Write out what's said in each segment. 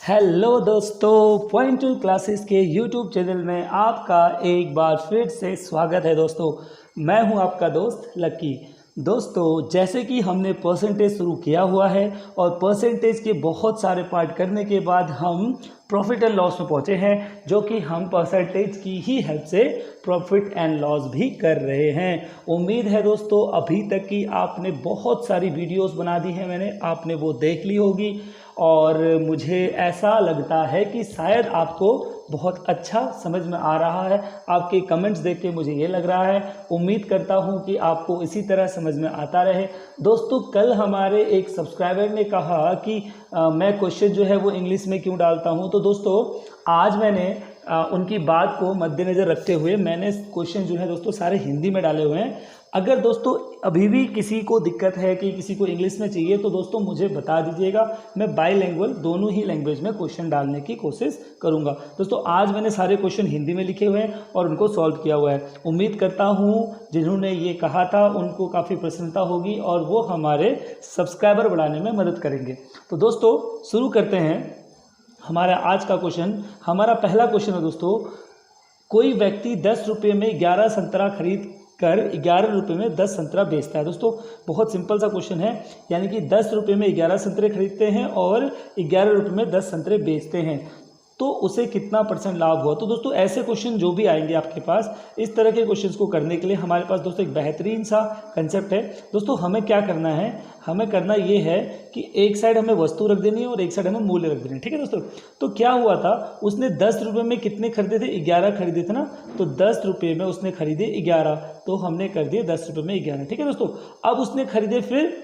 Hello दोस्तों, point two classes के YouTube channel में आपका एक बार फिर से स्वागत है। दोस्तों, मैं हूं आपका दोस्त लक्की। दोस्तों, जैसे कि हमने परसेंटेज शुरू किया हुआ है और परसेंटेज के बहुत सारे पार्ट करने के बाद हम प्रॉफिट एंड लॉस में पहुंचे हैं, जो कि हम परसेंटेज की ही हेल्प से प्रॉफिट एंड लॉस भी कर रहे हैं। उम्मीद है दोस्तों, अभी तक की आपने बहुत सारी वीडियोस बना दी हैं, आपने वो देख ली होगी और मुझे ऐसा लगता है कि शायद आपको बहुत अच्छा समझ में आ रहा है। आपके कमेंट्स देख के मुझे ये लग रहा है। उम्मीद करता हूँ कि आपको इसी तरह समझ में आता रहे। दोस्तों, कल हमारे एक सब्सक्राइबर ने कहा कि मैं क्वेश्चन जो है वो इंग्लिश में क्यों डालता हूँ। तो दोस्तों, आज मैंने उनकी बात को मद्देनज़र रखते हुए मैंने क्वेश्चन जो है दोस्तों सारे हिंदी में डाले हुए हैं। अगर दोस्तों अभी भी किसी को दिक्कत है कि किसी को इंग्लिश में चाहिए तो दोस्तों मुझे बता दीजिएगा। मैं बाईलैंग्वेज दोनों ही लैंग्वेज में क्वेश्चन डालने की कोशिश करूंगा। दोस्तों, आज मैंने सारे क्वेश्चन हिंदी में लिखे हुए हैं और उनको सॉल्व किया हुआ है। उम्मीद करता हूं जिन्होंने ये कहा था उनको काफ़ी प्रसन्नता होगी और वो हमारे सब्सक्राइबर बढ़ाने में मदद करेंगे। तो दोस्तों, शुरू करते हैं हमारा आज का क्वेश्चन। हमारा पहला क्वेश्चन है दोस्तों, कोई व्यक्ति 10 रुपये में 11 संतरा खरीद कर 11 रुपये में 10 संतरा बेचता है। दोस्तों, बहुत सिंपल सा क्वेश्चन है, यानी कि 10 रुपये में 11 संतरे खरीदते हैं और 11 रुपये में 10 संतरे बेचते हैं, तो उसे कितना % लाभ हुआ। तो दोस्तों, ऐसे क्वेश्चन जो भी आएंगे आपके पास, इस तरह के क्वेश्चंस को करने के लिए हमारे पास दोस्तों एक बेहतरीन सा कंसेप्ट है। दोस्तों, हमें क्या करना है, हमें करना ये है कि एक साइड हमें वस्तु रख देनी है और एक साइड हमें मूल्य रख देनी है। ठीक है दोस्तों, तो क्या हुआ था, उसने 10 रुपये में कितने खरीदे थे, 11 खरीदे थे ना। तो 10 रुपये में उसने खरीदे 11, तो हमने कर दिए 10 रुपये में 11। ठीक है दोस्तों, अब उसने खरीदे फिर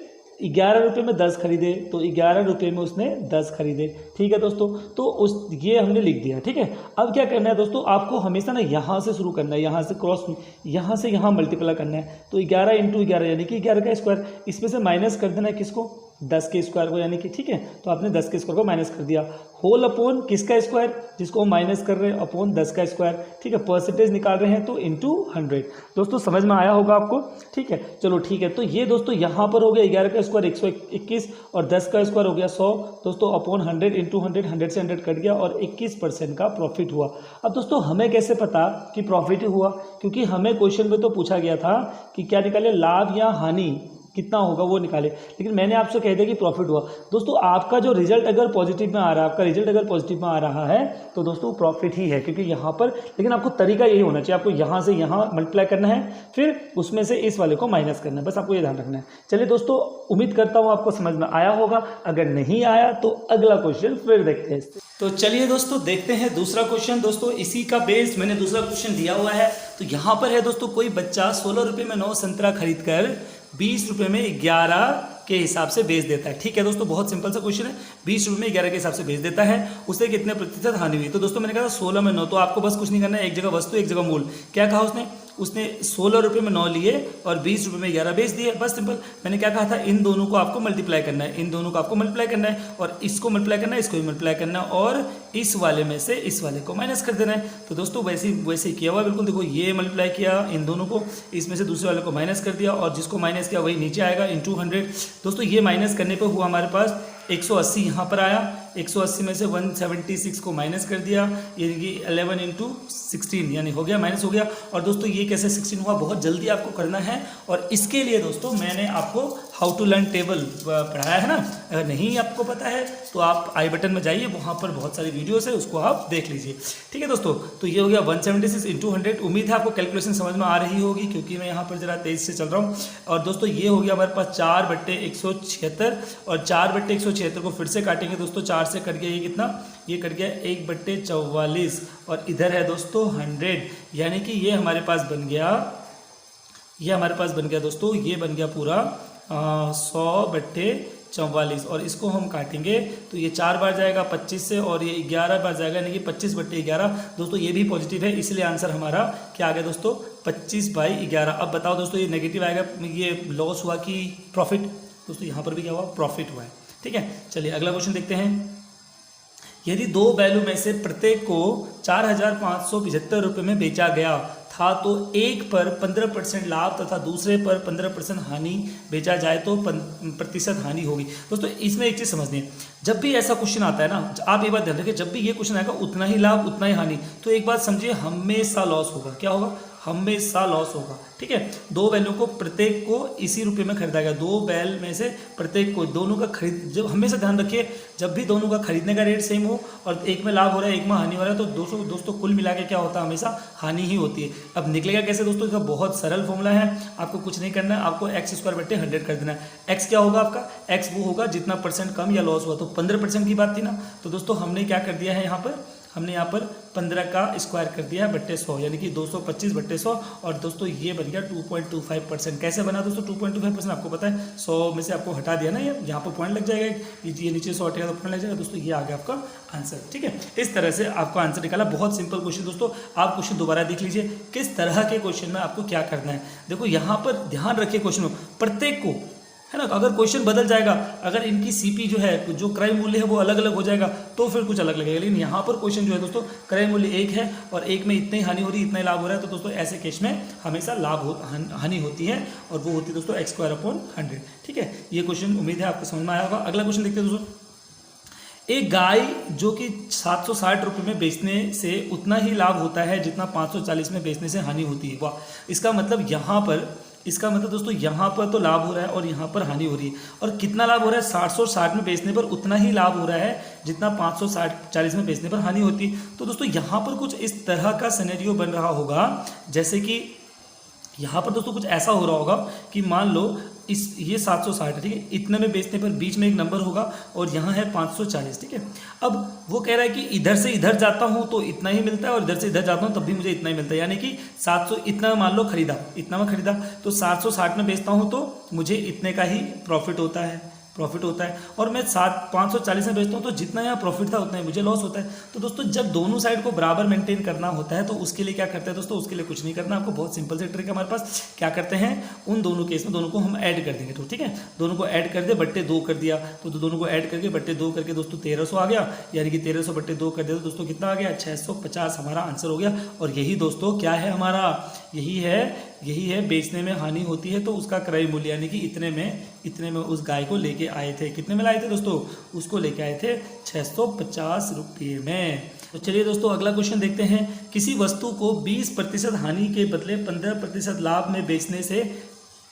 11 रुपये में 10 खरीदे, तो 11 रुपये में उसने 10 खरीदे। ठीक है दोस्तों, तो ये हमने लिख दिया। ठीक है, अब क्या करना है दोस्तों, आपको हमेशा ना यहाँ से शुरू करना है, यहाँ से क्रॉस, यहाँ से यहाँ मल्टीप्लाई करना है। तो 11 × 11 यानी कि 11 का स्क्वायर, इसमें से माइनस कर देना है किसको, 10 के स्क्वायर को, यानी कि ठीक है। तो आपने 10 के स्क्वायर को माइनस कर दिया, होल अपॉन किसका स्क्वायर, जिसको माइनस कर रहे हैं, अपॉन 10 का स्क्वायर। ठीक है, परसेंटेज निकाल रहे हैं तो इंटू 100। दोस्तों, समझ में आया होगा आपको। ठीक है, चलो ठीक है। तो ये दोस्तों यहाँ पर हो गया 11 का स्क्वायर 121 और 10 का स्क्वायर हो गया 100। दोस्तों, अपॉन 100 इंटू 100, 100 से 100 कट गया और 21% का प्रॉफिट हुआ। अब दोस्तों, हमें कैसे पता कि प्रॉफिट हुआ, क्योंकि हमें क्वेश्चन में तो पूछा गया था कि क्या निकाले, लाभ या हानि कितना होगा वो निकाले, लेकिन मैंने आपसे कह दिया कि प्रॉफिट हुआ। दोस्तों, आपका जो रिजल्ट अगर पॉजिटिव में आ रहा है, आपका रिजल्ट अगर पॉजिटिव में आ रहा है तो दोस्तों प्रॉफिट ही है, क्योंकि यहाँ पर, लेकिन आपको तरीका यही होना चाहिए, आपको यहाँ से यहाँ मल्टीप्लाई करना है, फिर उसमें से इस वाले को माइनस करना है, बस आपको ये ध्यान रखना है। चलिए दोस्तों, उम्मीद करता हूँ आपको समझ में आया होगा। अगर नहीं आया तो अगला क्वेश्चन फिर देखते हैं। तो चलिए दोस्तों, देखते हैं दूसरा क्वेश्चन। दोस्तों, इसी का बेस मैंने दूसरा क्वेश्चन दिया हुआ है। तो यहाँ पर है दोस्तों, कोई बच्चा 16 रुपये में 9 संतरा खरीद कर 20 रुपये में 11 के हिसाब से बेच देता है। ठीक है दोस्तों, बहुत सिंपल सा क्वेश्चन है। 20 रुपये में 11 के हिसाब से बेच देता है, उसे कितने प्रतिशत हानि हुई। तो दोस्तों, मैंने कहा 16 में 9, तो आपको बस कुछ नहीं करना है, एक जगह वस्तु एक जगह मूल। क्या कहा उसने 16 रुपये में 9 लिए और 20 रुपये में 11 बेच दिए, बस सिंपल। मैंने क्या कहा था, इन दोनों को आपको मल्टीप्लाई करना है, इन दोनों को आपको मल्टीप्लाई करना है और इसको मल्टीप्लाई करना है, इसको भी मल्टीप्लाई करना है और इस वाले में से इस वाले को माइनस कर देना है। तो दोस्तों, वैसे ही किया हुआ, बिल्कुल देखो, ये मल्टीप्लाई किया इन दोनों को, इसमें से दूसरे वाले को माइनस कर दिया और जिसको माइनस किया वही नीचे आएगा इंटू 100। दोस्तों, ये माइनस करने पर हुआ हमारे पास 180 यहाँ पर आया, 180 में से 176 को माइनस कर दिया, यानी कि 11 × 16 यानी हो गया, माइनस हो गया। और दोस्तों, ये कैसे 16 हुआ, बहुत जल्दी आपको करना है और इसके लिए दोस्तों मैंने आपको हाउ टू लर्न टेबल पढ़ाया है ना। अगर नहीं आपको पता है तो आप आई बटन में जाइए, वहाँ पर बहुत सारी वीडियोस है, उसको आप देख लीजिए। ठीक है दोस्तों, तो ये हो गया 176 × 100। उम्मीद है आपको कैलकुलेशन समझ में आ रही होगी, क्योंकि मैं यहाँ पर जरा तेज से चल रहा हूँ। और दोस्तों, ये हो गया हमारे पास 4/176 और 4/176 को फिर से काटेंगे दोस्तों, 4 से कट गया, ये कितना, ये कट गया 1/44 और इधर है दोस्तों 100, यानी कि ये हमारे पास बन गया, दोस्तों, ये बन गया पूरा 100/44 और इसको हम काटेंगे तो ये 4 बार जाएगा 25 से और ये 11 बार जाएगा, यानी कि 25/11। दोस्तों, ये भी पॉजिटिव है, इसलिए आंसर हमारा क्या आ गया दोस्तों, 25/11। अब बताओ दोस्तों, ये नेगेटिव आएगा, ये लॉस हुआ कि प्रॉफिट। दोस्तों, यहाँ पर भी क्या हुआ, प्रॉफिट हुआ है। ठीक है, चलिए अगला क्वेश्चन देखते हैं। यदि 2 बैलों में से प्रत्येक को 4,575 रुपये में बेचा गया था था तो एक पर 15% लाभ तथा दूसरे पर 15% हानि बेचा जाए तो प्रतिशत हानि होगी। दोस्तों इसमें एक चीज़ समझनी है, जब भी ऐसा क्वेश्चन आता है ना, आप एक बात ध्यान रखिए, जब भी ये क्वेश्चन आएगा उतना ही लाभ उतना ही हानि, तो एक बात समझिए, हमेशा लॉस होगा। क्या होगा? हमेशा लॉस होगा। ठीक है, दो बैलों को प्रत्येक को इसी रुपये में खरीदा गया, दो बैल में से प्रत्येक को, दोनों का खरीद, जब हमेशा ध्यान रखिए, जब भी दोनों का खरीदने का रेट सेम हो और एक में लाभ हो रहा है एक में हानि हो रहा है, तो दोस्तों कुल मिला के क्या होता है? हमेशा हानि ही होती है। अब निकलेगा कैसे दोस्तों? इसका बहुत सरल फॉर्मूला है, आपको कुछ नहीं करना है, आपको x² 100 कर देना है। x क्या होगा आपका? x वो होगा जितना परसेंट कम या लॉस हुआ, तो 15% की बात थी ना, तो दोस्तों हमने क्या कर दिया है यहाँ पर, हमने यहाँ पर 15 का स्क्वायर कर दिया है बट्टे 100, यानी कि 225 बट्टे 100, और दोस्तों ये बन गया 2.25%। कैसे बना दोस्तों 2.25%? आपको पता है 100 में से आपको हटा दिया ना, ये यहाँ पर पॉइंट लग जाएगा, ये नीचे 100 हटेगा तो पॉइंट लग जाएगा। दोस्तों ये आ गया आपका आंसर। ठीक है, इस तरह से आपका आंसर निकाला। बहुत सिंपल क्वेश्चन दोस्तों, आप क्वेश्चन दोबारा देख लीजिए किस तरह के क्वेश्चन में आपको क्या करना है। देखो यहाँ पर ध्यान रखिए, क्वेश्चन में प्रत्येक को, है ना, अगर क्वेश्चन बदल जाएगा, अगर इनकी सीपी जो है, जो क्रय मूल्य है वो अलग अलग हो जाएगा तो फिर कुछ अलग लगेगा, लेकिन यहाँ पर क्वेश्चन जो है दोस्तों क्रय मूल्य एक है और एक में इतनी हानि हो रही है इतना ही लाभ हो रहा है, तो दोस्तों ऐसे केस में हमेशा हानि होती है और वो होती है दोस्तों x²/100। ठीक है, ये क्वेश्चन उम्मीद है आपको समझ में आया होगा। अगला क्वेश्चन देखते हैं दोस्तों। एक गाय जो कि 760 रुपये में बेचने से उतना ही लाभ होता है जितना 540 में बेचने से हानि होती है। वाह, इसका मतलब यहाँ पर, इसका मतलब दोस्तों यहाँ पर तो लाभ हो रहा है और यहाँ पर हानि हो रही है। और कितना लाभ हो रहा है? 760 में बेचने पर उतना ही लाभ हो रहा है जितना 540 में बेचने पर हानि होती है। तो दोस्तों यहाँ पर कुछ इस तरह का सिनेरियो बन रहा होगा, जैसे कि यहाँ पर दोस्तों कुछ ऐसा हो रहा होगा कि मान लो ये 760 है, ठीक है, इतने में बेचने पर बीच में एक नंबर होगा और यहाँ है 540। ठीक है, अब वो कह रहा है कि इधर से इधर जाता हूँ तो इतना ही मिलता है और इधर से इधर जाता हूँ तब भी मुझे इतना ही मिलता है, यानी कि 700 इतना मान लो खरीदा, इतना में खरीदा तो 760 में बेचता हूँ तो मुझे इतने का ही प्रॉफिट होता है, और मैं 540 में बेचता हूँ तो जितना यहाँ प्रॉफिट था उतना ही मुझे लॉस होता है। तो दोस्तों जब दोनों साइड को बराबर मेंटेन करना होता है तो उसके लिए क्या करते हैं दोस्तों? उसके लिए कुछ नहीं करना, आपको बहुत सिंपल से ट्रिक है हमारे पास। क्या करते हैं, उन दोनों केस में दोनों को हम ऐड कर देंगे। तो ठीक है, दोनों को ऐड कर दे, बट्टे 2 कर दिया, तो दोनों को ऐड करके बट्टे 2 करके दोस्तों 1300 आ गया, यानी कि 1300 बट्टे 2 कर दिया तो दोस्तों कितना आ गया? 650 हमारा आंसर हो गया। और यही दोस्तों क्या है हमारा, यही है बेचने में हानि होती है तो उसका क्रय मूल्य, यानी कि इतने में उस गाय को लेके आए थे। कितने में लाए थे दोस्तों? उसको लेके आए थे 650 रुपये में। तो चलिए दोस्तों अगला क्वेश्चन देखते हैं। किसी वस्तु को 20% हानि के बदले 15% लाभ में बेचने से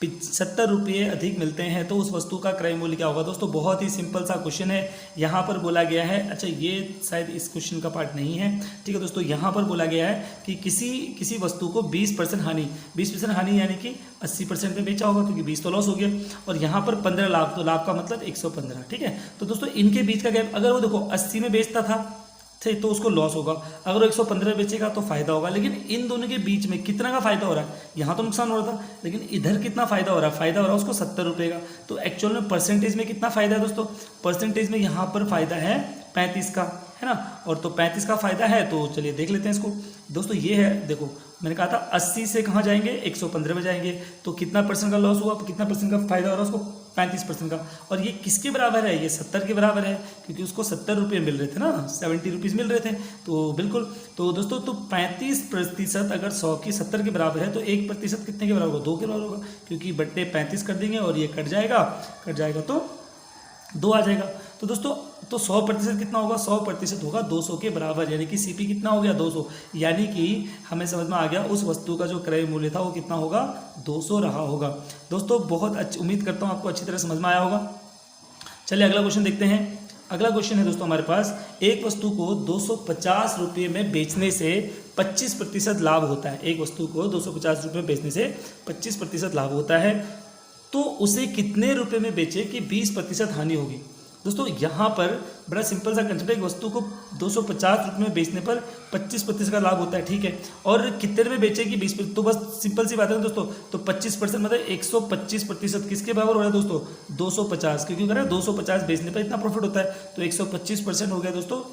70 रुपये अधिक मिलते हैं तो उस वस्तु का क्रय मूल्य क्या होगा? दोस्तों बहुत ही सिंपल सा क्वेश्चन है। यहाँ पर बोला गया है, अच्छा ये शायद इस क्वेश्चन का पार्ट नहीं है। ठीक है दोस्तों, यहाँ पर बोला गया है कि किसी वस्तु को 20% हानि यानी कि 80% में बेचा होगा क्योंकि 20 तो लॉस हो गया, और यहाँ पर 15 लाभ, तो लाभ का मतलब 115। ठीक है, तो दोस्तों इनके बीच का गैप, अगर वो देखो 80 में बेचता था तो उसको लॉस होगा, अगर वो 115 बेचेगा तो फायदा होगा। लेकिन इन दोनों के बीच में कितना का फायदा हो रहा है? यहाँ तो नुकसान हो रहा था, लेकिन इधर कितना फायदा हो रहा है? फायदा हो रहा है उसको 70 रुपये का। तो एक्चुअल में परसेंटेज में कितना फायदा है दोस्तों? परसेंटेज में यहाँ पर फायदा है 35 का, है ना, और तो 35 का फायदा है। तो चलिए देख लेते हैं इसको दोस्तों। ये है, देखो मैंने कहा था 80 से कहाँ जाएंगे? 115 में जाएंगे, तो कितना परसेंट का लॉस हुआ, कितना परसेंट का फायदा हो रहा है उसको? 35% का। और ये किसके बराबर है? ये 70 के बराबर है, क्योंकि उसको 70 रुपये मिल रहे थे ना, 70 रुपीज़ मिल रहे थे। तो बिल्कुल, तो दोस्तों तो 35% अगर 100 की 70 के बराबर है तो 1% कितने के बराबर होगा? 2 के बराबर होगा, क्योंकि बट्टे 35 कर देंगे और ये कट जाएगा तो 2 आ जाएगा। तो दोस्तों तो 100% कितना होगा? 100% होगा 200 के बराबर, यानी कि सीपी कितना हो गया? 200, यानी कि हमें समझ में आ गया उस वस्तु का जो क्रय मूल्य था वो कितना होगा? 200 रहा होगा। दोस्तों बहुत अच्छी, उम्मीद करता हूँ आपको अच्छी तरह समझ में आया होगा। चलिए अगला क्वेश्चन देखते हैं। अगला क्वेश्चन है दोस्तों हमारे पास, एक वस्तु को 250 रुपये में बेचने से 25% लाभ होता है। एक वस्तु को 250 रुपये में बेचने से 25% लाभ होता है, तो उसे कितने रुपए में बेचे कि 20% हानि होगी? दोस्तों यहाँ पर बड़ा सिंपल सा कंसेप्ट है, एक वस्तु को 250 रुपये में बेचने पर 25% का लाभ होता है, ठीक है, और कितने में बेचे कि 20%, तो बस सिंपल सी बात है दोस्तों। तो 25% मतलब 125% किसके बराबर हो रहा है दोस्तों? 250, क्योंकि अगर 250 बेचने पर इतना प्रॉफिट होता है तो 125% हो गया दोस्तों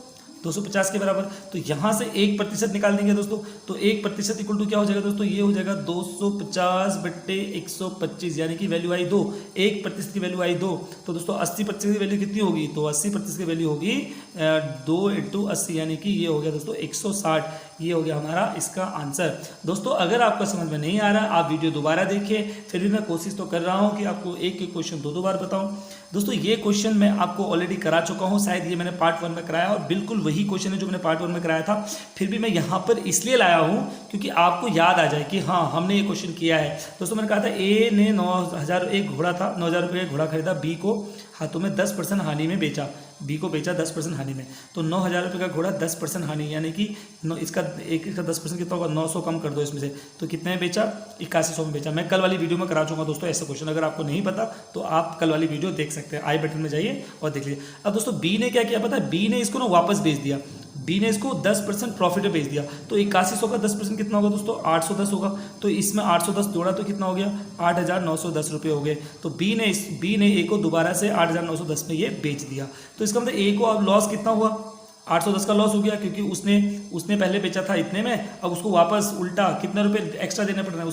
250 के बराबर। तो यहाँ से 1% निकाल देंगे दोस्तों, तो 1% इक्वल टू क्या हो जाएगा दोस्तों, ये हो जाएगा 250/125, यानी कि वैल्यू आई 2, 1% की वैल्यू आई 2। तो दोस्तों 80% की वैल्यू कितनी होगी, तो 80% की वैल्यू होगी 2 × 80, यानी कि ये हो गया दोस्तों 160। ये हो गया हमारा इसका आंसर। दोस्तों अगर आपको समझ में नहीं आ रहा, आप वीडियो दोबारा देखिए, फिर भी मैं कोशिश तो कर रहा हूँ कि आपको एक एक क्वेश्चन दो बार बताऊँ। दोस्तों ये क्वेश्चन मैं आपको ऑलरेडी करा चुका हूँ, शायद ये मैंने पार्ट 1 में कराया, और बिल्कुल वही क्वेश्चन है जो मैंने पार्ट 1 में कराया था। फिर भी मैं यहाँ पर इसलिए लाया हूँ क्योंकि आपको याद आ जाए कि हाँ हमने ये क्वेश्चन किया है। दोस्तों मैंने कहा था ए ने 9,000, एक घोड़ा था, 9,000 रुपये का घोड़ा खरीदा, बी को हाथों में 10% हानि में बेचा, बी को बेचा 10% हानि में। तो 9,000 रुपये का घोड़ा 10% हानि, यानी कि इसका एक का 10% कितना होगा, 900 कम कर दो इसमें से, तो कितने में बेचा, 8100 में बेचा। मैं कल वाली वीडियो में करा चूँगा दोस्तों ऐसा क्वेश्चन, अगर आपको नहीं पता तो आप कल वाली वीडियो देख सकते हैं, आई बटन में जाइए और देख लीजिए। अब दोस्तों बी ने क्या किया पता है, बी ने इसको ना वापस बेच दिया, बी ने इसको 10% प्रॉफिट में बेच दिया। तो 8100 का 10% कितना होगा दोस्तों, 810 होगा। तो इसमें 810 जोड़ा तो कितना हो गया, 8,910 रुपये हो गए। तो बी ने ए को दोबारा से 8,910 में ये बेच दिया। तो इसका मतलब ए को अब लॉस कितना हुआ, 810 का लॉस हो गया, क्योंकि उसने पहले बेचा था इतने में, अब उसको वापस उल्टा कितने रुपये एक्स्ट्रा देने पड़ रहे हैं,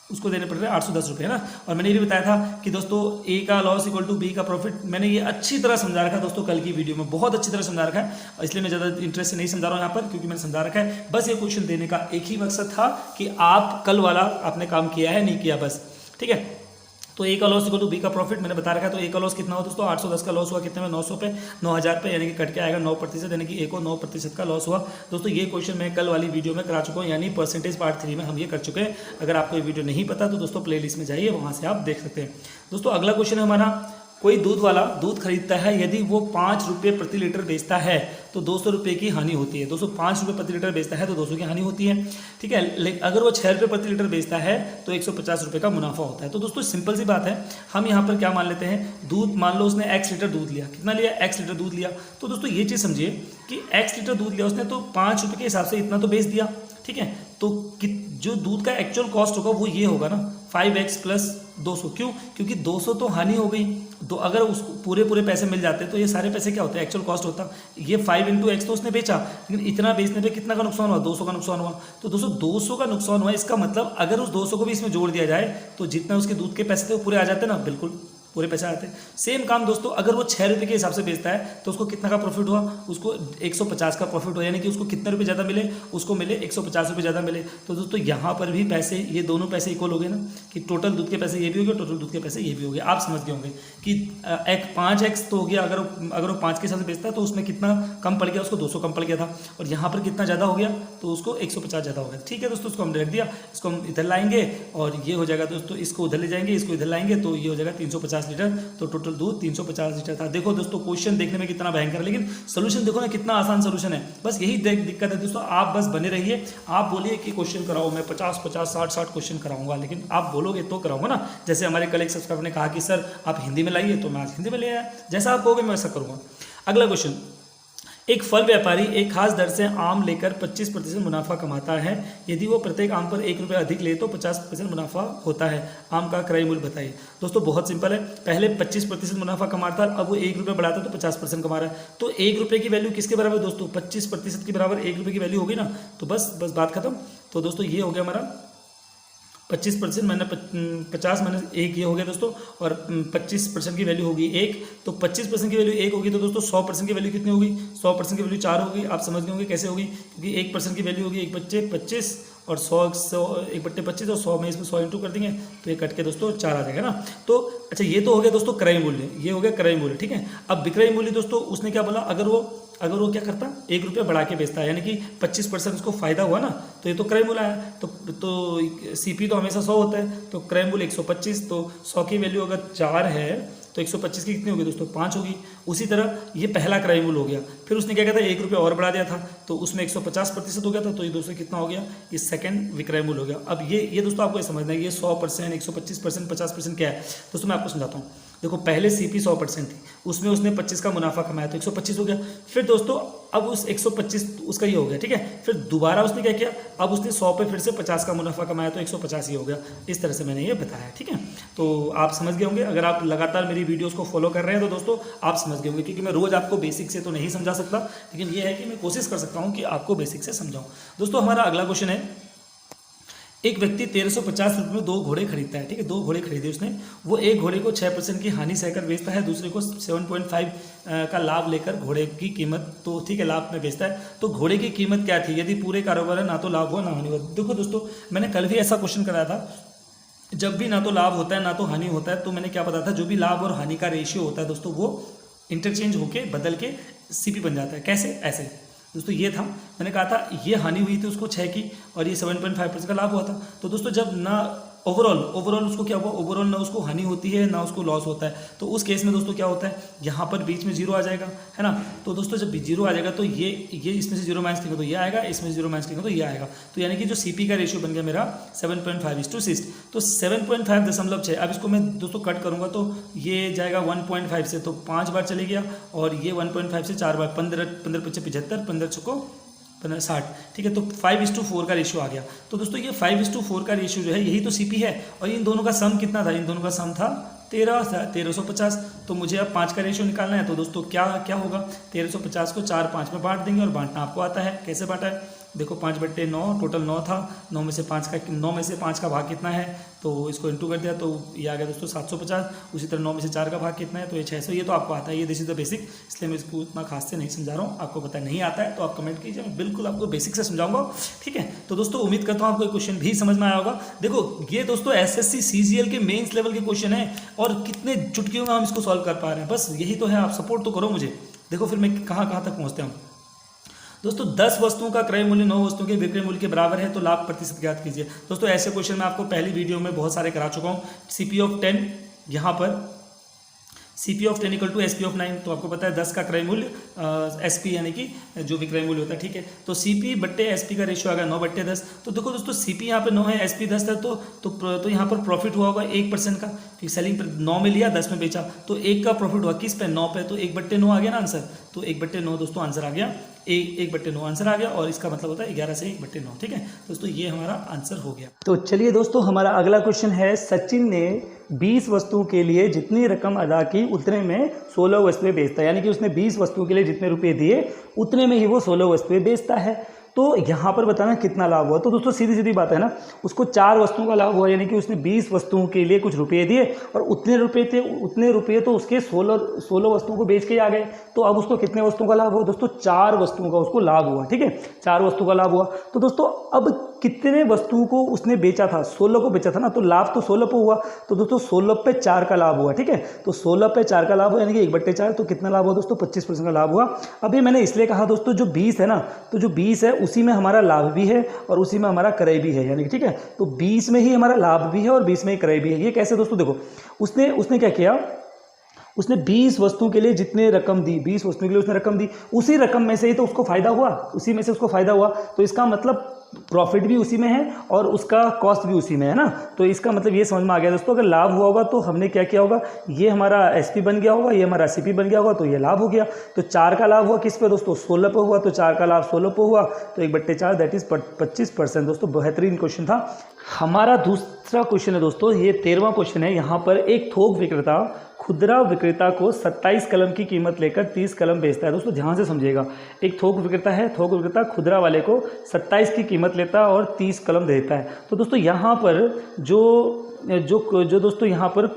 उसको देने पड़ रहे हैं 810 रुपये, है ना। और मैंने ये भी बताया था कि दोस्तों ए का लॉस इक्वल टू बी का प्रॉफिट, मैंने ये अच्छी तरह समझा रखा है दोस्तों, कल की वीडियो में बहुत अच्छी तरह समझा रखा है, इसलिए मैं ज़्यादा इंटरेस्ट से नहीं समझा रहा हूँ यहाँ पर, क्योंकि मैंने समझा रखा है। बस ये क्वेश्चन देने का एक ही मकसद था कि आप कल वाला आपने काम किया है नहीं किया, बस ठीक है। तो ए का लॉस इक्वल टू बी का प्रॉफिट मैंने बता रखा है। तो ए का लॉस कितना हुआ दोस्तों, 810 का लॉस हुआ कितने में, 900 पे, 9,000 पे, यानी कि कट के आएगा 9%, यानी कि ए को 9% का लॉस हुआ। दोस्तों ये क्वेश्चन मैं कल वाली वीडियो में करा चुका हूँ, यानी परसेंटेज पार्ट 3 में हम ये कर चुके हैं। अगर आपको ये वीडियो नहीं पता तो दोस्तों प्लेलिस्ट में जाइए, वहाँ से आप देख सकते हैं। दोस्तों अगला क्वेश्चन है हमारा, कोई दूध वाला दूध खरीदता है, यदि वो 5 रुपये प्रति लीटर बेचता है तो 200 रुपये की हानि होती है। दोस्तों 5 रुपये प्रति लीटर बेचता है तो 200 की हानि होती है, ठीक है। लेकिन अगर वो 6 रुपये प्रति लीटर बेचता है तो 150 रुपये का मुनाफा होता है। तो दोस्तों सिंपल सी बात है, हम यहाँ पर क्या मान लेते हैं, दूध मान लो उसने x लीटर दूध लिया, कितना लिया, x लीटर दूध लिया। तो दोस्तों ये चीज़ समझिए कि x लीटर दूध लिया उसने, तो 5 रुपये के हिसाब से इतना तो बेच दिया, ठीक है। तो जो दूध का एक्चुअल कॉस्ट होगा वो ये होगा ना 5x + 200, क्यों, क्योंकि 200 तो हानि हो गई। तो अगर उसको पूरे पैसे मिल जाते तो ये सारे पैसे क्या होते हैं, एक्चुअल कॉस्ट होता। ये 5 × x तो उसने बेचा, लेकिन इतना बेचने पे कितना का नुकसान हुआ, 200 का नुकसान हुआ। तो दोस्तों 200 का नुकसान हुआ, इसका मतलब अगर उस 200 को भी इसमें जोड़ दिया जाए तो जितना उसके दूध के पैसे थे वो पूरे आ जाते ना, बिल्कुल पूरे पैसे आते हैं। सेम काम दोस्तों अगर वो 6 रुपये के हिसाब से बेचता है तो उसको कितना का प्रॉफिट हुआ, उसको 150 का प्रॉफिट हुआ, यानी कि उसको कितने रुपये ज़्यादा मिले, उसको मिले 150 रुपये ज़्यादा मिले। तो दोस्तों यहाँ पर भी पैसे, ये दोनों पैसे इक्वल हो गए ना, कि टोटल दूध के पैसे ये भी हो गए, टोटल दूध के पैसे ये भी हो गए। आप समझ गए होंगे कि 5x तो हो गया, अगर वो 5 के हिसाब से बेचता है तो उसमें कितना कम पड़ गया, उसको 200 कम पड़ गया था, और यहाँ पर कितना ज़्यादा हो गया, तो उसको 150 ज़्यादा हो गया। ठीक है दोस्तों, इसको हमने रख दिया, इसको हम इधर लाएंगे और ये हो जाएगा दोस्तों, इसको उधर ले जाएंगे, इसको इधर लाएंगे, तो ये हो जाएगा 350 लीटर। तो टोटल दूध 350 लीटर था। देखो दोस्तों क्वेश्चन देखने में कितना भयंकर है, लेकिन सोल्यूशन देखो ना कितना आसान सोल्यूशन है। बस यही दिक्कत है दोस्तों, आप बस बने रहिए। आप बोलिए कि क्वेश्चन कराओ, मैं 50 60 क्वेश्चन कराऊंगा, लेकिन आप बोलोगे तो कराऊंगा ना। जैसे हमारे कल एक सब्सक्राइबर ने कहा कि सर आप हिंदी में लाइए, तो मैं आज हिंदी में ले आया, जैसा आप कहोगे मैं वैसा करूँगा। अगला क्वेश्चन, एक फल व्यापारी एक खास दर से आम लेकर 25% मुनाफा कमाता है। यदि वो प्रत्येक आम पर 1 रुपये अधिक ले तो 50% मुनाफा होता है। आम का क्रय मूल्य बताइए। दोस्तों बहुत सिंपल है, पहले 25% मुनाफा कमाता है, अब वो 1 रुपये बढ़ाता है तो 50% कमा रहा है। तो 1 रुपये की वैल्यू किसके बराबर दोस्तों, 25% के बराबर 1 रुपये की वैल्यू होगी ना। तो बस बात खत्म। तो दोस्तों ये हो गया हमारा 25% मैंने 50 मैंने 1 ये हो गया दोस्तों, और 25% की वैल्यू होगी 1। तो 25% की वैल्यू 1 होगी, तो दोस्तों 100% की वैल्यू कितनी होगी, 100% की वैल्यू 4 होगी। आप समझ गए होंगे कैसे होगी, क्योंकि 1% की वैल्यू होगी 1/25 और 100 1/25 और 100 में इसमें 100 इंटू कर देंगे तो ये कट के दोस्तों 4 आ जाएगा ना। तो अच्छा ये तो हो गया दोस्तों क्रय मूल्य, ये हो गया क्रय मूल्य, ठीक है। अब विक्रय मूल्य दोस्तों उसने क्या बोला, अगर वो क्या करता, 1 रुपये बढ़ा के बेचता है, यानी कि 25% उसको फायदा हुआ ना, तो ये तो क्रय मूल्य आया। तो सीपी तो हमेशा 100 होता है, तो क्रय मूल्य 125, तो 100 की वैल्यू अगर 4 है तो 125 की कितनी होगी दोस्तों, 5 होगी। उसी तरह ये पहला क्रय मूल्य हो गया। फिर उसने क्या किया था, 1 रुपये और बढ़ा दिया था, तो उसमें 150% हो गया था, तो ये दोस्तों कितना हो गया, ये सेकंड विक्रय मूल्य हो गया। अब ये दोस्तों आपको ये समझना है, ये 100%, 125%, 50% क्या है दोस्तों, मैं आपको समझाता हूँ। देखो पहले सीपी 100% थी, उसमें उसने 25 का मुनाफा कमाया तो 125 हो गया। फिर दोस्तों अब उस 125 उसका ये हो गया, ठीक है। फिर दोबारा उसने क्या किया, अब उसने 100 पे फिर से 50 का मुनाफा कमाया तो 150 ही हो गया। इस तरह से मैंने ये बताया, ठीक है। तो आप समझ गए होंगे, अगर आप लगातार मेरी वीडियोस को फॉलो कर रहे हैं तो दोस्तों आप समझ गए होंगे, क्योंकि मैं रोज़ आपको बेसिक से तो नहीं समझा सकता, लेकिन ये है कि मैं कोशिश कर सकता हूँ कि आपको बेसिक से समझाऊँ। दोस्तों हमारा अगला क्वेश्चन है, एक व्यक्ति 1350 रुपये में 2 घोड़े खरीदता है, ठीक है। 2 घोड़े खरीदे उसने, वो एक घोड़े को 6% की हानि सहकर बेचता है, दूसरे को 7.5 का लाभ लेकर घोड़े की कीमत, तो ठीक है लाभ में बेचता है। तो घोड़े की कीमत क्या थी, यदि पूरे कारोबार है ना तो लाभ हुआ ना हानि हुआ। देखो दोस्तों मैंने कल भी ऐसा क्वेश्चन कराया था, जब भी ना तो लाभ होता है ना तो हानि होता है, तो मैंने क्या बताया था, जो भी लाभ और हानि का रेशियो होता है दोस्तों वो इंटरचेंज होके बदल के सीपी बन जाता है। कैसे, ऐसे दोस्तों ये था, मैंने कहा था ये हानि हुई थी उसको 6 की और ये 7.5% का लाभ हुआ था। तो दोस्तों जब ना ओवरऑल उसको क्या हुआ, ओवरऑल ना उसको हानि होती है ना उसको लॉस होता है, तो उस केस में दोस्तों क्या होता है, यहाँ पर बीच में जीरो आ जाएगा, है ना। तो दोस्तों जब जीरो आ जाएगा तो ये इसमें से जीरो माइनस करेंगे तो ये आएगा, इसमें से जीरो माइनस करेंगे तो ये आएगा। तो यानी कि जो सीपी का रेशियो बन गया मेरा 7.5:6। तो 7.5.6, अब इसको मैं दोस्तों कट करूँगा तो ये जाएगा 1.5 से, तो 5 बार चले गया, और ये 1.5 से 4 बार, 15 15 चुको 60, ठीक है। तो 5:4 का रेशियो आ गया। तो दोस्तों ये 5:4 का रेशियो जो है यही तो सीपी है, और इन दोनों का सम कितना था, इन दोनों का सम था 1350। तो मुझे अब 5 का रेशियो निकालना है, तो दोस्तों क्या होगा, 1350 को 4 5 में बांट देंगे, और बांटना आपको आता है, कैसे बांटा है, देखो 5/9, टोटल 9 था, 9 में से 5 का भाग कितना है, तो इसको इंटू कर दिया तो ये आ गया दोस्तों 750। उसी तरह 9 में से 4 का भाग कितना है, तो ये 600। ये तो आपको आता है, ये दिस इज द बेसिक, इसलिए मैं इसको उतना खास से नहीं समझा रहा हूँ। आपको पता नहीं आता है तो आप कमेंट कीजिए, मैं बिल्कुल आपको बेसिक से समझाऊंगा, ठीक है। तो दोस्तों उम्मीद करता हूँ आपको क्वेश्चन भी समझ में आया होगा। देखो ये दोस्तों SSC CGL के मेंस लेवल के क्वेश्चन है, और कितने चुटकियों में हम इसको सॉल्व कर पा रहे हैं, बस यही तो है, आप सपोर्ट तो करो मुझे। देखो फिर मैं कहाँ तक पहुँचते हैं दोस्तों। 10 वस्तुओं का क्रय मूल्य 9 वस्तुओं के विक्रय मूल्य के बराबर है, तो लाभ प्रतिशत ज्ञात कीजिए। दोस्तों ऐसे क्वेश्चन मैं आपको पहली वीडियो में बहुत सारे करा चुका हूँ। CP of 10, यहाँ पर CP of 10 = SP of 9, तो आपको पता है 10 का क्रय मूल्य SP यानी कि जो विक्रय मूल्य होता है, ठीक है। तो CP/SP का रेशियो आ गया 9/10। तो देखो दोस्तों CP यहाँ पे 9 है, SP 10 है, तो यहाँ पर प्रॉफिट हुआ होगा 1% का, क्योंकि सेलिंग 9 में लिया 10 में बेचा, तो 1 का प्रॉफिट हुआ किस पे, 9 पे, तो 1/9 आ गया ना आंसर। तो 1/9 दोस्तों आंसर आ गया, 1/9 आंसर आ गया, और इसका मतलब होता है 11 से 1/9, ठीक है दोस्तों, ये हमारा आंसर हो गया। तो चलिए दोस्तों हमारा अगला क्वेश्चन है, सचिन ने 20 वस्तुओं के लिए जितनी रकम अदा की उतने में 16 वस्तुएं बेचता है, यानी कि उसने 20 वस्तुओं के लिए जितने रुपए दिए उतने में ही वो 16 वस्तुएं बेचता है। तो यहाँ पर बताना कितना लाभ हुआ, तो दोस्तों सीधी सीधी बात है ना, उसको 4 वस्तुओं का लाभ हुआ, यानी कि उसने 20 वस्तुओं के लिए कुछ रुपये दिए, और उतने रुपये तो उसके 16 वस्तुओं को बेच के आ गए। तो अब उसको कितने वस्तुओं का लाभ हुआ दोस्तों, 4 वस्तुओं का उसको लाभ हुआ, ठीक है, 4 वस्तुओं का लाभ हुआ। तो दोस्तों अब कितने वस्तुओं को उसने बेचा था, 16 को बेचा था ना, तो लाभ तो 16 पे हुआ, तो दोस्तों 16 पे 4 का लाभ हुआ, ठीक है। तो 16 पे 4 का लाभ हुआ, यानी कि 1/4, तो कितना लाभ हुआ दोस्तों, 25% का लाभ हुआ। अभी मैंने इसलिए कहा दोस्तों, जो 20 है ना, तो जो 20 है उसी में हमारा लाभ भी है और उसी में हमारा क्रय भी है, यानी कि ठीक है, तो 20 में ही हमारा लाभ भी है और 20 में ही क्रय भी है। ये कैसे दोस्तों, देखो उसने क्या किया, उसने 20 वस्तुओं के लिए जितने रकम दी, 20 वस्तुओं के लिए उसने रकम दी, उसी रकम में से ही तो उसको फायदा हुआ, उसी में से उसको फायदा हुआ, तो इसका मतलब प्रॉफिट भी उसी में है और उसका कॉस्ट भी उसी में है ना। तो इसका मतलब ये समझ में आ गया दोस्तों, अगर लाभ हुआ होगा तो हमने क्या किया होगा, ये हमारा SP बन गया होगा, ये हमारा CP बन गया होगा, तो ये लाभ हो गया। तो 4 का लाभ हुआ किस पे दोस्तों, 16 पे हुआ, तो 4 का लाभ 16 पे हुआ, तो 1/4 दैट इज 25%। दोस्तों बेहतरीन क्वेश्चन था। हमारा दूसरा क्वेश्चन है दोस्तों, ये 13वां क्वेश्चन है। यहाँ पर एक थोक विक्रेता खुदरा विक्रेता को 27 कलम की कीमत लेकर 30 कलम बेचता है। दोस्तों ध्यान से समझिएगा, एक थोक विक्रेता है, थोक विक्रेता खुदरा वाले को 27 की कीमत लेता है और 30 कलम देता है। तो दोस्तों यहाँ पर जो दोस्तों यहाँ पर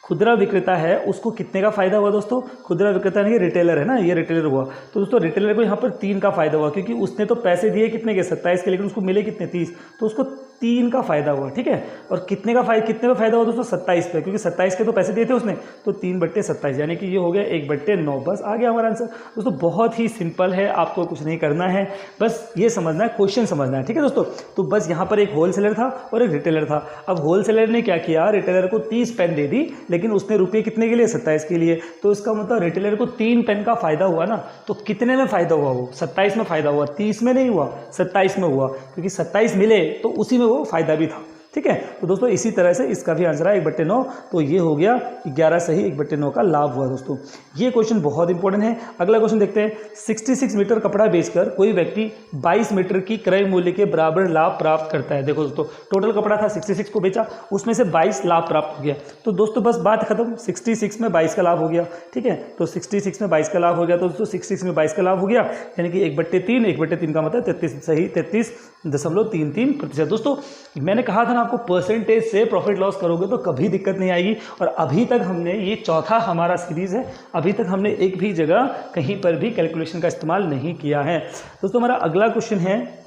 खुदरा विक्रेता है उसको कितने का फायदा हुआ दोस्तों, खुदरा विक्रेता यानी कि रिटेलर है ना, ये रिटेलर हुआ। तो दोस्तों रिटेलर को यहाँ पर 3 का फायदा हुआ, क्योंकि उसने तो पैसे दिए कितने के, 27 के, लेकिन उसको मिले कितने, 30, तो उसको 3 का फायदा हुआ, ठीक है। और कितने पे फायदा हुआ दोस्तों, 27 पे, क्योंकि 27 के तो पैसे दिए थे उसने, तो 3/27, यानी कि ये हो गया 1/9, बस आ गया हमारा आंसर। दोस्तों बहुत ही सिंपल है, आपको कुछ नहीं करना है, बस ये समझना है, क्वेश्चन समझना है, ठीक है दोस्तों। तो बस यहाँ पर एक होलसेलर था और एक रिटेलर था। अब होलसेलर ने क्या किया, रिटेलर को 30 पेन दे दी, लेकिन उसने रुपये कितने के लिए, 27 के लिए। तो इसका मतलब रिटेलर को 3 पेन का फायदा हुआ ना, तो कितने में फायदा हुआ, वो 27 में फायदा हुआ, 30 में नहीं हुआ, 27 में हुआ, क्योंकि 27 मिले तो उसी में वो फायदा भी था। ठीक है। तो दोस्तों इसी तरह से इसका भी आंसर है 1/9। तो ये हो गया 11 सही, 1/9 का लाभ हुआ दोस्तों। ये क्वेश्चन बहुत इंपॉर्टेंट है। अगला क्वेश्चन देखते हैं। 66 मीटर कपड़ा बेचकर कोई व्यक्ति 22 मीटर की क्रय मूल्य के बराबर लाभ प्राप्त करता है। देखो दोस्तों, टोटल कपड़ा था 66 को बेचा, उसमें से 22 लाभ प्राप्त हो गया। तो दोस्तों बस बात खत्म, 66 में 22 का लाभ हो गया। ठीक है, तो 66 में 22 का लाभ हो गया। तो दोस्तों 66 में 22 का लाभ हो गया, यानी कि 1/3, 1/3 का मतलब 33 सही, 33.33%। दोस्तों मैंने कहा था ना आपको, परसेंटेज से प्रॉफिट लॉस करोगे तो कभी दिक्कत नहीं आएगी। और अभी तक हमने, ये चौथा हमारा सीरीज़ है, अभी तक हमने एक भी जगह कहीं पर भी कैलकुलेशन का इस्तेमाल नहीं किया है। दोस्तों हमारा अगला क्वेश्चन है,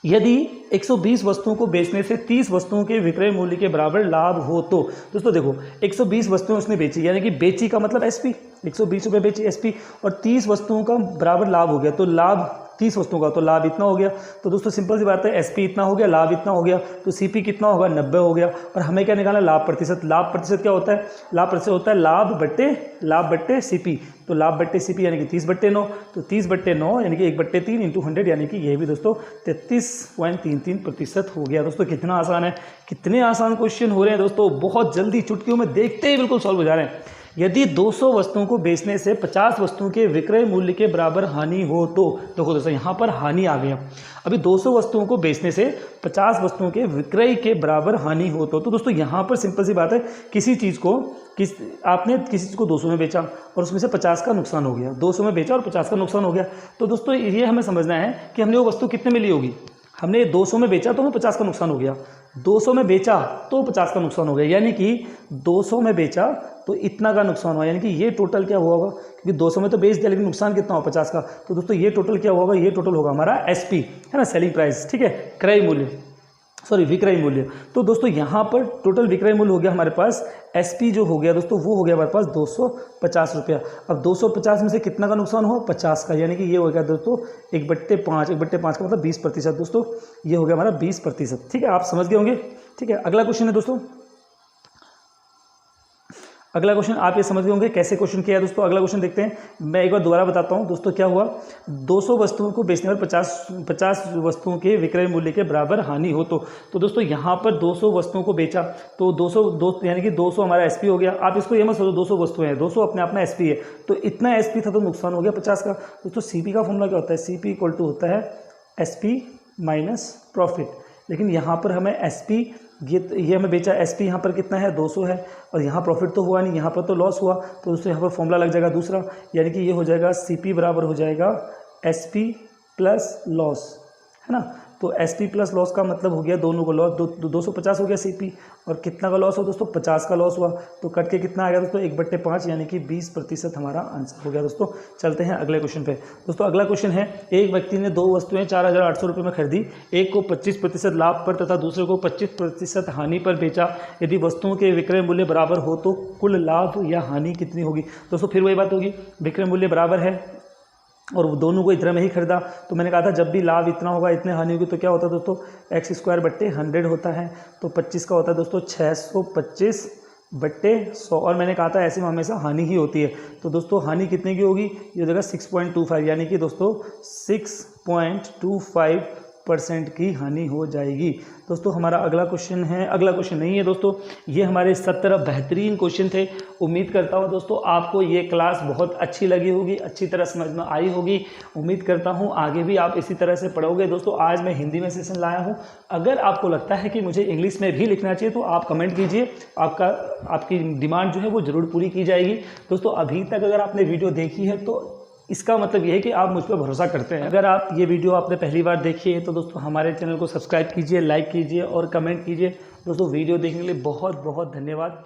यदि 120 वस्तुओं को बेचने से 30 वस्तुओं के विक्रय मूल्य के बराबर लाभ हो तो। दोस्तों देखो, 120 वस्तुएं उसने बेची, यानी कि बेची का मतलब एसपी, 120 रुपये बेची एसपी, और 30 वस्तुओं का बराबर लाभ हो गया। तो लाभ 30 वस्तुओं का, तो लाभ इतना हो गया। तो दोस्तों सिंपल सी बात है, एसपी इतना हो गया, लाभ इतना हो गया, तो सीपी कितना होगा, 90 हो गया। और हमें क्या निकालना, लाभ प्रतिशत। लाभ प्रतिशत क्या होता है, लाभ प्रतिशत होता है लाभ बट्टे सीपी। तो लाभ बट्टे सीपी यानी कि 30/9। तो 30/9 यानी कि 1/3 × 100, यानी कि ये भी दोस्तों 33.33% हो गया। दोस्तों कितना आसान है, कितने आसान क्वेश्चन हो रहे हैं दोस्तों, बहुत जल्दी चुटकियों में देखते ही बिल्कुल सॉल्व हो जा रहे हैं। यदि 200 वस्तुओं को बेचने से 50 वस्तुओं के विक्रय मूल्य के बराबर हानि हो तो। देखो दोस्तों यहाँ पर हानि आ गया। अभी 200 वस्तुओं को बेचने से 50 वस्तुओं के विक्रय के बराबर हानि हो तो दोस्तों यहाँ पर सिंपल सी बात है, किसी चीज़ को आपने किसी चीज़ को 200 में बेचा और उसमें से 50 का नुकसान हो गया। 200 में बेचा और 50 का नुकसान हो गया। तो दोस्तों ये हमें समझना है कि हमने वो वस्तु कितने में ली होगी। हमने 200 में बेचा तो हमें 50 का नुकसान हो गया, 200 में बेचा तो 50 का नुकसान हो गया, यानी कि 200 में बेचा तो इतना का नुकसान हुआ, यानी कि ये टोटल क्या हुआ होगा, क्योंकि 200 में तो बेच दिया लेकिन नुकसान कितना हुआ, 50 का। तो दोस्तों ये टोटल क्या होगा, ये टोटल होगा हमारा एसपी, है ना, सेलिंग प्राइस। ठीक है, क्रय मूल्य, सॉरी विक्रय मूल्य। तो दोस्तों यहाँ पर टोटल विक्रय मूल्य हो गया हमारे पास, एसपी जो हो गया दोस्तों वो हो गया हमारे पास 250 रुपया। अब 250 में से कितना का नुकसान हुआ, 50 का, यानी कि ये हो गया दोस्तों 1/5, 1/5 का मतलब 20%। दोस्तों ये हो गया हमारा 20%। ठीक है, आप समझ गए होंगे। ठीक है, अगला क्वेश्चन है दोस्तों, अगला क्वेश्चन आप ये समझ गए होंगे कैसे क्वेश्चन किया है दोस्तों। अगला क्वेश्चन देखते हैं, मैं एक बार दोबारा बताता हूँ दोस्तों। क्या हुआ, 200 वस्तुओं को बेचने पर 50 वस्तुओं के विक्रय मूल्य के बराबर हानि हो तो दोस्तों यहाँ पर 200 वस्तुओं को बेचा तो 200 यानी कि 200 हमारा एसपी हो गया। आप इसको ये मत सोचो 200 वस्तुएं हैं, 200 अपने आप में एसपी है, तो इतना एसपी था तो नुकसान हो गया 50 का। दोस्तों सीपी का फॉर्मूला क्या होता है, सीपी इक्वल टू होता है एसपी माइनस प्रॉफिट। लेकिन यहाँ पर हमें एसपी, ये हमें बेचा एसपी, यहाँ पर कितना है 200 है, और यहाँ प्रॉफिट तो हुआ नहीं, यहाँ पर तो लॉस हुआ। तो दोस्तों यहाँ पर फॉर्मूला लग जाएगा दूसरा, यानी कि ये हो जाएगा सीपी बराबर हो जाएगा एसपी प्लस लॉस, है ना। तो एसपी प्लस लॉस का मतलब हो गया दोनों को लॉस, 250 हो गया सीपी, और कितना का लॉस हो दोस्तों, 50 का लॉस हुआ। तो कट के कितना आ गया दोस्तों, 1/5, यानी कि 20% हमारा आंसर हो गया। दोस्तों चलते हैं अगले क्वेश्चन पे। दोस्तों अगला क्वेश्चन है, एक व्यक्ति ने 2 वस्तुएं 4800 रुपये में खरीदी, एक को 25% लाभ पर तथा दूसरे को 25% हानि पर बेचा। यदि वस्तुओं के विक्रय मूल्य बराबर हो तो कुल लाभ या हानि कितनी होगी। दोस्तों फिर वही बात होगी, विक्रय मूल्य बराबर है और दोनों को इतना में ही खरीदा, तो मैंने कहा था जब भी लाभ इतना होगा इतने हानि होगी, तो क्या होता है दोस्तों, x²/100 होता है। तो 25 का होता है दोस्तों 625/100, और मैंने कहा था ऐसे में हमेशा हानि ही होती है। तो दोस्तों हानि कितने की होगी, ये हो जाएगा 6.25, यानी कि दोस्तों 6.25% की हानि हो जाएगी। दोस्तों हमारा अगला क्वेश्चन है, अगला क्वेश्चन नहीं है दोस्तों, ये हमारे 17 बेहतरीन क्वेश्चन थे। उम्मीद करता हूँ दोस्तों आपको ये क्लास बहुत अच्छी लगी होगी, अच्छी तरह समझ में आई होगी। उम्मीद करता हूँ आगे भी आप इसी तरह से पढ़ोगे। दोस्तों आज मैं हिंदी में सेशन लाया हूँ, अगर आपको लगता है कि मुझे इंग्लिश में भी लिखना चाहिए तो आप कमेंट कीजिए, आपकी डिमांड जो है वो ज़रूर पूरी की जाएगी। दोस्तों अभी तक अगर आपने वीडियो देखी है तो इसका मतलब ये है कि आप मुझ पर भरोसा करते हैं। अगर आप ये वीडियो आपने पहली बार देखी है तो दोस्तों हमारे चैनल को सब्सक्राइब कीजिए, लाइक कीजिए और कमेंट कीजिए। दोस्तों वीडियो देखने के लिए बहुत बहुत धन्यवाद।